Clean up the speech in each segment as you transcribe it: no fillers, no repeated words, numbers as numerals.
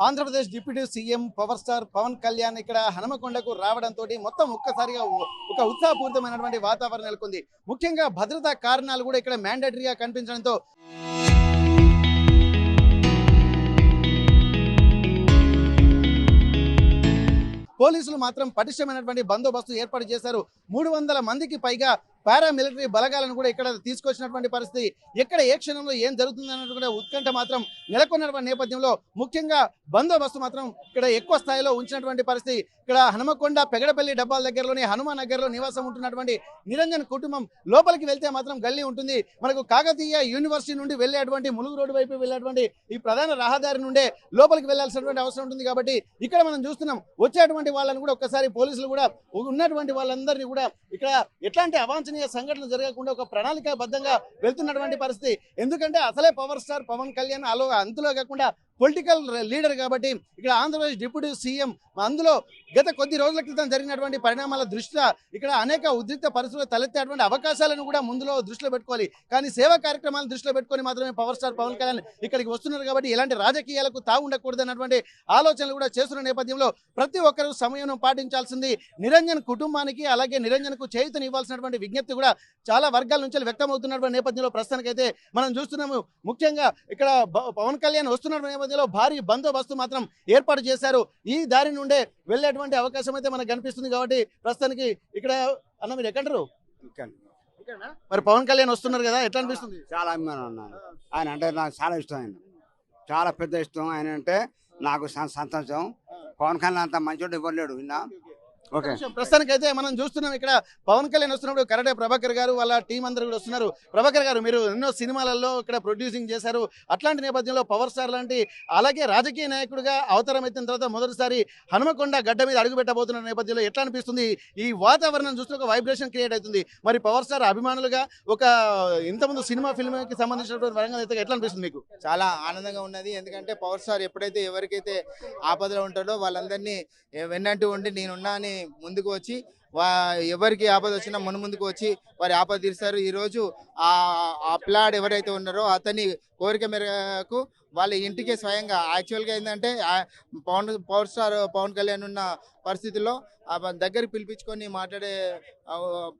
Andhra Pradesh deputy CM power star Pawan Kalyan ఇక్కడ హనుమకొండకు రావడంతో మొత్తం ఒక్కసారిగా ఒక ఉత్సాహపూరితమైనటువంటి వాతావరణం నెలకొంది. ముఖ్యంగా భద్రతా కారణాలు కూడా ఇక్కడ మ్యాండేటరీగా కనిపించడంతో పోలీసులు మాత్రం పటిష్టమైనటువంటి బందోబస్తు ఏర్పాటు చేశారు. 300 మందికి పైగా పారామిలిటరీ బలగాలను కూడా ఇక్కడ తీసుకొచ్చినటువంటి పరిస్థితి. ఎక్కడ ఏ క్షణంలో ఏం జరుగుతుంది అన్నట్టు కూడా ఉత్కంఠ మాత్రం నెలకొన్నటువంటి నేపథ్యంలో ముఖ్యంగా బందోబస్తు మాత్రం ఇక్కడ ఎక్కువ స్థాయిలో ఉంచినటువంటి పరిస్థితి. ఇక్కడ హనుమకొండ పెగడపల్లి డబ్బాల దగ్గరలోని హనుమాన్ నగర్లో నివాసం ఉంటున్నటువంటి నిరంజన్ కుటుంబం లోపలికి వెళ్తే మాత్రం గల్లీ ఉంటుంది. మనకు కాకతీయ యూనివర్సిటీ నుండి వెళ్ళేటువంటి ములుగు రోడ్డు వైపు వెళ్ళేటువంటి ఈ ప్రధాన రహదారి నుండే లోపలికి వెళ్లాల్సినటువంటి అవసరం ఉంటుంది. కాబట్టి ఇక్కడ మనం చూస్తున్నాం వచ్చేటువంటి వాళ్ళని కూడా ఒక్కసారి పోలీసులు కూడా ఉన్నటువంటి వాళ్ళందరినీ కూడా ఇక్కడ ఎట్లాంటి అవాంఛనీయ సంఘటనలు జరగకుండా ఒక ప్రణాళికాబద్ధంగా వెళ్తున్నటువంటి పరిస్థితి. ఎందుకంటే అసలే పవర్ స్టార్ పవన్ కళ్యాణ్ అంతులో కాకుండా పొలిటికల్ లీడర్ కాబట్టి ఇక్కడ ఆంధ్రప్రదేశ్ డిప్యూటీ సీఎం అందులో గత కొద్ది రోజుల క్రితం జరిగినటువంటి పరిణామాల దృష్ట్యా ఇక్కడ అనేక ఉద్రిక్త పరిస్థితులు తలెత్తేటువంటి అవకాశాలను కూడా ముందులో దృష్టిలో పెట్టుకోవాలి. కానీ సేవా కార్యక్రమాలను దృష్టిలో పెట్టుకొని మాత్రమే పవర్ స్టార్ పవన్ కళ్యాణ్ ఇక్కడికి వస్తున్నారు. కాబట్టి ఎలాంటి రాజకీయాలకు తావు ఉండకూడదు అన్నటువంటి ఆలోచనలు కూడా చేస్తున్న నేపథ్యంలో ప్రతి ఒక్కరూ సమయం పాటించాల్సింది. నిరంజన్ కుటుంబానికి అలాగే నిరంజన్కు చేయూతనివ్వాల్సినటువంటి విజ్ఞప్తి కూడా చాలా వర్గాల నుంచి వ్యక్తమవుతున్నటువంటి నేపథ్యంలో ప్రస్తుతానికైతే మనం చూస్తున్నాము. ముఖ్యంగా ఇక్కడ పవన్ కళ్యాణ్ వస్తున్న నేపథ్యంలో భారీ బందోబస్తు మాత్రం ఏర్పాటు చేశారు. ఈ దారి నుండే వెళ్ళేటువంటి అవకాశం అయితే మనకు కనిపిస్తుంది. కాబట్టి ప్రస్తుతానికి ఇక్కడ అన్న మీరు ఎక్కడరు మరి పవన్ కళ్యాణ్ వస్తున్నారు కదా, ఎట్లా అనిపిస్తుంది? చాలా అభిమానం అన్నాను. ఆయన అంటే నాకు చాలా ఇష్టం. ఆయన చాలా పెద్ద ఇష్టం. ఆయన అంటే నాకు సంతోషం. పవన్ కళ్యాణ్ అంత మంచోడు ఇవ్వలేడు. విన్నా ఓకే. ప్రస్తుతానికి అయితే మనం చూస్తున్నాం ఇక్కడ పవన్ కళ్యాణ్ వస్తున్నప్పుడు కరడే ప్రభాకర్ గారు వాళ్ళ టీం అందరూ కూడా వస్తున్నారు. ప్రభాకర్ గారు మీరు ఎన్నో సినిమాలలో ఇక్కడ ప్రొడ్యూసింగ్ చేశారు. అట్లాంటి నేపథ్యంలో పవర్ స్టార్ లాంటి అలాగే రాజకీయ నాయకుడిగా అవతారం ఎత్తిన తర్వాత మొదటిసారి హనుమకొండ గడ్డ మీద అడుగు పెట్టబోతున్న నేపథ్యంలో ఎట్లా అనిపిస్తుంది? ఈ వాతావరణం చూస్తే ఒక వైబ్రేషన్ క్రియేట్ అవుతుంది. మరి పవర్ స్టార్ అభిమానులుగా ఒక ఇంతకుముందు సినిమా ఫిల్మ్కి సంబంధించినటువంటి వరంగా అయితే ఎట్లా అనిపిస్తుంది మీకు? చాలా ఆనందంగా ఉన్నది. ఎందుకంటే పవర్ స్టార్ ఎప్పుడైతే ఎవరికైతే ఆపదలో ఉంటాడో వాళ్ళందరినీ వెన్నంటూ ఉండి నేనున్నా అని ముందుకు వచ్చి ఎవరికి ఆపద వచ్చినా ముందుకు వచ్చి వారి ఆపద తీరుస్తారు. ఈరోజు ఆ పిల్లాడు ఎవరైతే ఉన్నారో అతని కోరిక మేరకు వాళ్ళ ఇంటికే స్వయంగా యాక్చువల్గా ఏంటంటే పవర్ స్టార్ పవన్ కళ్యాణ్ ఉన్న పరిస్థితుల్లో దగ్గరికి పిలిపించుకొని మాట్లాడే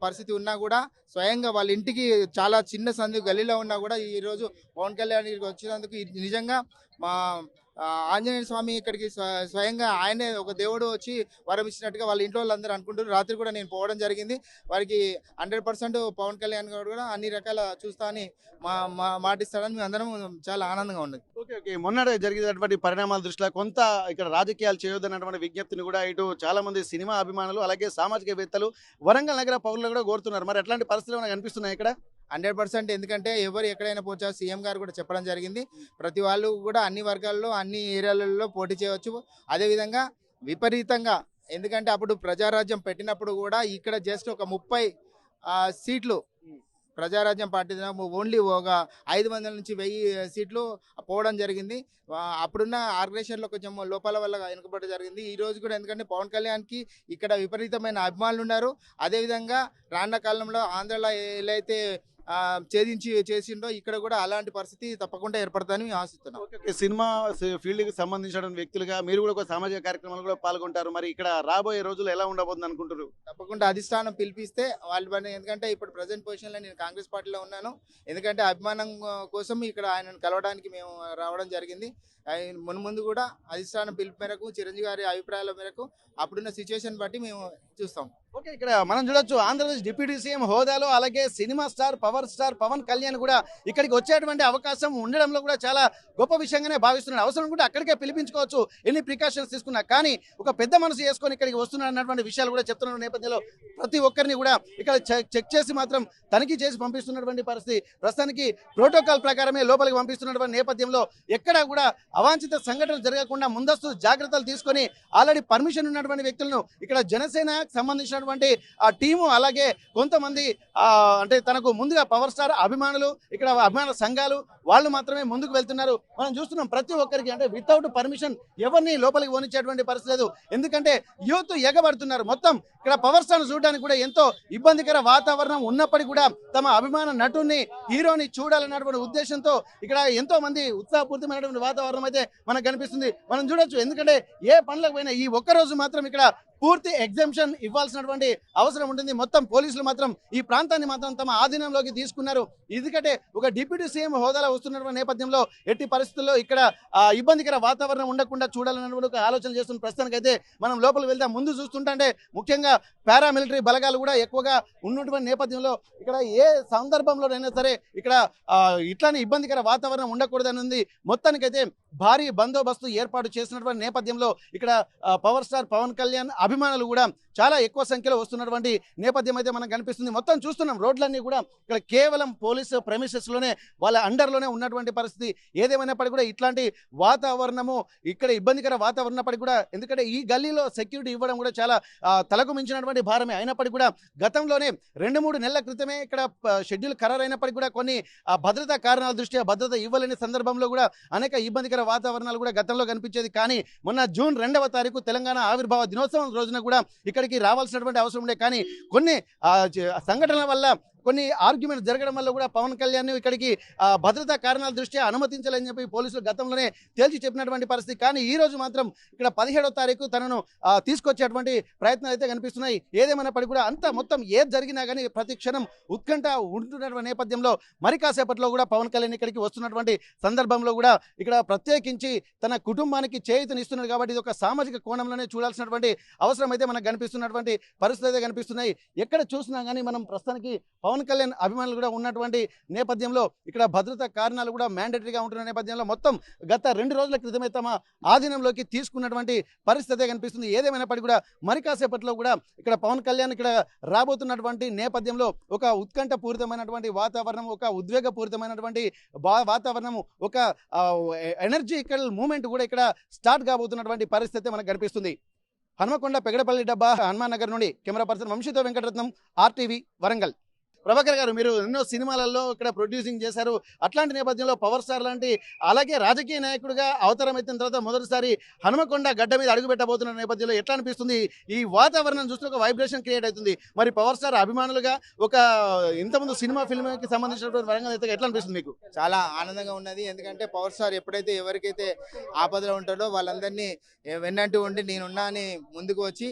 పరిస్థితి ఉన్నా కూడా స్వయంగా వాళ్ళ ఇంటికి చాలా చిన్న సందు గల్లీలో ఉన్నా కూడా ఈరోజు పవన్ కళ్యాణ్ వచ్చినందుకు నిజంగా మా ఆంజనేయ స్వామి ఇక్కడికి స్వయంగా ఆయనే ఒక దేవుడు వచ్చి వరం ఇచ్చినట్టుగా వాళ్ళ ఇంట్లో వాళ్ళందరూ అనుకుంటారు. రాత్రి కూడా నేను పోవడం జరిగింది. వారికి 100% పవన్ కళ్యాణ్ గారు కూడా అన్ని రకాల చూస్తా అని మాటిస్తాడని మేము అందరం చాలా ఆనందంగా ఉన్నది. Okay okay. మొన్నటి జరిగినటువంటి పరిణామాల దృష్ట్యా కొంత ఇక్కడ రాజకీయాలు చేయొద్దన్నటువంటి విజ్ఞప్తిని కూడా ఇటు చాలా మంది సినిమా అభిమానులు అలాగే సామాజికవేత్తలు వరంగల్ నగర పౌరులు కూడా కోరుతున్నారు. మరి ఎట్లాంటి పరిస్థితులు మనకు కనిపిస్తున్నాయి ఇక్కడ? 100%. ఎందుకంటే ఎవరు ఎక్కడైనా పోచా సీఎం గారు కూడా చెప్పడం జరిగింది. ప్రతి వాళ్ళు కూడా అన్ని వర్గాల్లో అన్ని ఏరియాలలో పోటీ చేయవచ్చు. అదేవిధంగా విపరీతంగా ఎందుకంటే అప్పుడు ప్రజారాజ్యం పెట్టినప్పుడు కూడా ఇక్కడ జస్ట్ ఒక 30 సీట్లు ప్రజారాజ్యం పార్టీ ఓన్లీ ఒక 500 నుంచి 1000 సీట్లు పోవడం జరిగింది. అప్పుడున్న ఆర్గనైజేషన్లో కొంచెం లోపాల వల్ల వెనుకబడి జరిగింది. ఈ రోజు కూడా ఎందుకంటే పవన్ కళ్యాణ్కి ఇక్కడ విపరీతమైన అభిమానులు ఉన్నారు. అదేవిధంగా రానున్న కాలంలో ఆంధ్రలో ఎలా అయితే చేసిండో ఇక్కడ కూడా అలాంటి పరిస్థితి తప్పకుండా ఏర్పడతాయని మేము ఆశిస్తున్నాం. సినిమా ఫీల్డ్కి సంబంధించిన వ్యక్తులుగా మీరు కూడా ఒక సామాజిక కార్యక్రమాలు కూడా పాల్గొంటారు. మరి ఇక్కడ రాబోయే రోజులు ఎలా ఉండబోతుంది అనుకుంటారు? తప్పకుండా అధిష్టానం పిలిపిస్తే వాళ్ళు ఎందుకంటే ఇప్పుడు ప్రజెంట్ పొజిషన్లో నేను కాంగ్రెస్ పార్టీలో ఉన్నాను. ఎందుకంటే అభిమానం కోసం ఇక్కడ ఆయనను కలవడానికి మేము రావడం జరిగింది. ముందు కూడా అధిష్టానం పిలుపు మేరకు చిరంజీవి గారి అభిప్రాయాల మేరకు అప్పుడున్న సిచ్యువేషన్ బట్టి మేము చూస్తాం. ఓకే. ఇక్కడ మనం చూడొచ్చు ఆంధ్రప్రదేశ్ డిప్యూటీ సీఎం హోదాలో అలాగే cinema star power star Pawan Kalyan కూడా ఇక్కడికి వచ్చేటువంటి అవకాశం ఉండడంలో కూడా చాలా గొప్ప విషయంగానే భావిస్తున్నాడు. అవసరం కూడా అక్కడికే పిలిపించుకోవచ్చు ఎన్ని ప్రికాషన్స్ తీసుకున్నా. కానీ ఒక పెద్ద మనసు చేసుకొని ఇక్కడికి వస్తున్నారు అన్నటువంటి విషయాలు కూడా చెప్తున్న నేపథ్యంలో ప్రతి ఒక్కరిని కూడా ఇక్కడ చెక్ చేసి మాత్రం తనిఖీ చేసి పంపిస్తున్నటువంటి పరిస్థితి. ప్రస్తుతానికి ప్రోటోకాల్ ప్రకారమే లోపలికి పంపిస్తున్నటువంటి నేపథ్యంలో ఎక్కడా కూడా అవాంఛిత సంఘటనలు జరగకుండా ముందస్తు జాగ్రత్తలు తీసుకొని ఆల్రెడీ పర్మిషన్ ఉన్నటువంటి వ్యక్తులను ఇక్కడ జనసేనకు సంబంధించినటువంటి ఆ టీము అలాగే కొంతమంది అంటే తనకు ముందుగా పవర్ స్టార్ అభిమానులు ఇక్కడ అభిమాన సంఘాలు వాళ్ళు మాత్రమే ముందుకు వెళ్తున్నారు. మనం చూస్తున్నాం ప్రతి ఒక్కరికి అంటే వితౌట్ పర్మిషన్ ఎవరిని లోపలికి పోనిచ్చేటువంటి పరిస్థితి లేదు. ఎందుకంటే యూత్ ఎగబడుతున్నారు. మొత్తం ఇక్కడ పవర్ స్టార్ చూడడానికి కూడా ఎంతో ఇబ్బందికర వాతావరణం ఉన్నప్పటికీ కూడా తమ అభిమాన నటుని హీరోని చూడాలన్నటువంటి ఉద్దేశంతో ఇక్కడ ఎంతో మంది ఉత్సాహపూరితమైనటువంటి వాతావరణం అయితే మనకు కనిపిస్తుంది. మనం చూడొచ్చు. ఎందుకంటే ఏ పనులకు పోయినా ఈ ఒక్క రోజు మాత్రం ఇక్కడ పూర్తి ఎగ్జామ్షన్ ఇవ్వాల్సినటువంటి అవసరం ఉంటుంది. మొత్తం పోలీసులు మాత్రం ఈ ప్రాంతాన్ని మాత్రం తమ ఆధీనంలోకి తీసుకున్నారు. ఎందుకంటే ఒక డిప్యూటీ సీఎం హోదాలో వస్తున్నటువంటి నేపథ్యంలో ఎట్టి పరిస్థితుల్లో ఇక్కడ ఇబ్బందికర వాతావరణం ఉండకుండా చూడాలన్నటువంటి ఒక ఆలోచన చేస్తున్న ప్రస్తుతానికైతే మనం లోపలికి వెళ్తే ముందు చూస్తుంటే ముఖ్యంగా పారామిలిటరీ బలగాలు కూడా ఎక్కువగా ఉన్నటువంటి నేపథ్యంలో ఇక్కడ ఏ సందర్భంలోనైనా సరే ఇక్కడ ఇట్లానే ఇబ్బందికర వాతావరణం ఉండకూడదని ఉంది. మొత్తానికైతే భారీ బందోబస్తు ఏర్పాటు చేసినటువంటి నేపథ్యంలో ఇక్కడ పవర్ స్టార్ పవన్ కళ్యాణ్ అభిమానులు కూడా చాలా ఎక్కువ సంఖ్యలో వస్తున్నటువంటి నేపథ్యం అయితే మనకు కనిపిస్తుంది. మొత్తం చూస్తున్నాం రోడ్లన్నీ కూడా ఇక్కడ కేవలం పోలీసు ప్రెమిసెస్ లోనే వాళ్ళ అండర్లోనే ఉన్నటువంటి పరిస్థితి. ఏదేమైనప్పటికీ కూడా ఇట్లాంటి వాతావరణము ఇక్కడ ఇబ్బందికర వాతావరణం ఉన్నప్పటికీ కూడా ఎందుకంటే ఈ గల్లీలో సెక్యూరిటీ ఇవ్వడం కూడా చాలా తలకు మించినటువంటి భారమే అయినప్పటికీ కూడా గతంలోనే 2-3 నెలల క్రితమే ఇక్కడ షెడ్యూల్ ఖరారైనప్పటికీ కూడా కొన్ని భద్రతా కారణాల దృష్ట్యా భద్రత ఇవ్వలేని సందర్భంలో కూడా అనేక ఇబ్బందికర వాతావరణాలు కూడా గతంలో కనిపించేది. కానీ మొన్న జూన్ 2వ తారీఖు తెలంగాణ ఆవిర్భావ దినోత్సవం రోజున కూడా ఇక్కడికి రావాల్సినటువంటి అవసరం ఉండే. కానీ కొన్ని సంఘటనల వల్ల కొన్ని ఆర్గ్యుమెంట్స్ జరగడం వల్ల కూడా పవన్ కళ్యాణ్ ఇక్కడికి భద్రతా కారణాల దృష్ట్యా అనుమతించాలని చెప్పి పోలీసులు గతంలోనే తేల్చి చెప్పినటువంటి పరిస్థితి. కానీ ఈ రోజు మాత్రం ఇక్కడ 17వ తారీఖు తనను తీసుకొచ్చేటువంటి ప్రయత్నాలు అయితే కనిపిస్తున్నాయి. ఏదేమైనప్పటికీ కూడా అంత మొత్తం ఏది జరిగినా కానీ ప్రతి క్షణం ఉత్కంఠ ఉంటున్నటువంటి నేపథ్యంలో మరి కాసేపట్లో కూడా పవన్ కళ్యాణ్ ఇక్కడికి వస్తున్నటువంటి సందర్భంలో కూడా ఇక్కడ ప్రత్యేకించి తన కుటుంబానికి చేయూతనిస్తున్నారు. కాబట్టి ఇది ఒక సామాజిక కోణంలోనే చూడాల్సినటువంటి అవసరం అయితే మనకు కనిపిస్తున్నటువంటి పరిస్థితి అయితే కనిపిస్తున్నాయి. ఎక్కడ చూసినా కానీ మనం ప్రస్తుతానికి పవన్ కళ్యాణ్ అభిమానులు కూడా ఉన్నటువంటి నేపథ్యంలో ఇక్కడ భద్రతా కారణాలు కూడా మ్యాండేటరీగా ఉంటున్న నేపథ్యంలో మొత్తం గత 2 రోజుల క్రితమే తమ ఆధీనంలోకి తీసుకున్నటువంటి పరిస్థితి కనిపిస్తుంది. ఏదేమైనప్పటికీ కూడా మరి కాసేపట్లో కూడా ఇక్కడ పవన్ కళ్యాణ్ ఇక్కడ రాబోతున్నటువంటి నేపథ్యంలో ఒక ఉత్కంఠపూరితమైనటువంటి వాతావరణం, ఒక ఉద్వేగపూరితమైనటువంటి వాతావరణం, ఒక ఎనర్జికల్ మూమెంట్ కూడా ఇక్కడ స్టార్ట్ కాబోతున్నటువంటి పరిస్థితి మనకు కనిపిస్తుంది. హనుమకొండ పెగడపల్లి డబ్బా హనుమాన్ నగర్ నుండి కెమెరా పర్సన్ వంశీతో వెంకటరత్నం, RTV వరంగల్. ప్రభాకర్ గారు, మీరు ఎన్నో సినిమాలలో ఇక్కడ ప్రొడ్యూసింగ్ చేశారు. అట్లాంటి నేపథ్యంలో పవర్ స్టార్ లాంటి అలాగే రాజకీయ నాయకుడిగా అవతారం ఎత్తిన తర్వాత మొదటిసారి హనుమకొండ గడ్డ మీద అడుగు పెట్టబోతున్న నేపథ్యంలో ఎట్లా అనిపిస్తుంది? ఈ వాతావరణం చూస్తే ఒక వైబ్రేషన్ క్రియేట్ అవుతుంది. మరి పవర్ స్టార్ అభిమానులుగా ఒక ఇంతకుముందు ఫిల్మ్కి సంబంధించినటువంటి వరంగల్ అయితే ఎట్లా అనిపిస్తుంది మీకు? చాలా ఆనందంగా ఉన్నది. ఎందుకంటే పవర్ స్టార్ ఎప్పుడైతే ఎవరికైతే ఆపదలో ఉంటాడో వాళ్ళందరినీ వెన్నంటూ ఉండి నేనున్నా అని ముందుకు వచ్చి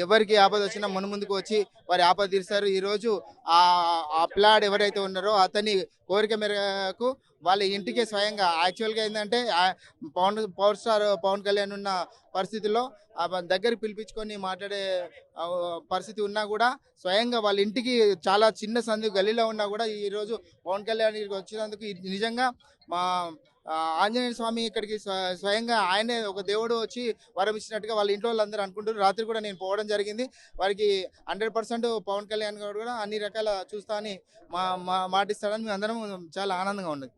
ఎవరికి ఆపద వచ్చినా ముందుకు వచ్చి వారి ఆపద తీరుస్తారు. ఈరోజు ఆ ప్లాడ్ ఎవరైతే ఉన్నారో అతని కోరిక మేరకు వాళ్ళ ఇంటికి స్వయంగా యాక్చువల్గా ఏంటంటే పవర్ స్టార్ పవన్ కళ్యాణ్ ఉన్న పరిస్థితుల్లో దగ్గరికి పిలిపించుకొని మాట్లాడే పరిస్థితి ఉన్నా కూడా స్వయంగా వాళ్ళ ఇంటికి చాలా చిన్న సందు గల్లీలో ఉన్నా కూడా ఈరోజు పవన్ కళ్యాణ్ వచ్చినందుకు నిజంగా మా ఆంజనేయ స్వామి ఇక్కడికి స్వయంగా ఆయనే ఒక దేవుడు వచ్చి వరం ఇచ్చినట్టుగా వాళ్ళ ఇంట్లో వాళ్ళందరూ అనుకుంటారు. రాత్రి కూడా నేను పోవడం జరిగింది. వారికి 100% పవన్ కళ్యాణ్ గారు కూడా అన్ని రకాల చూస్తా అని మాటిస్తాడని మేము అందరం చాలా ఆనందంగా ఉన్నది.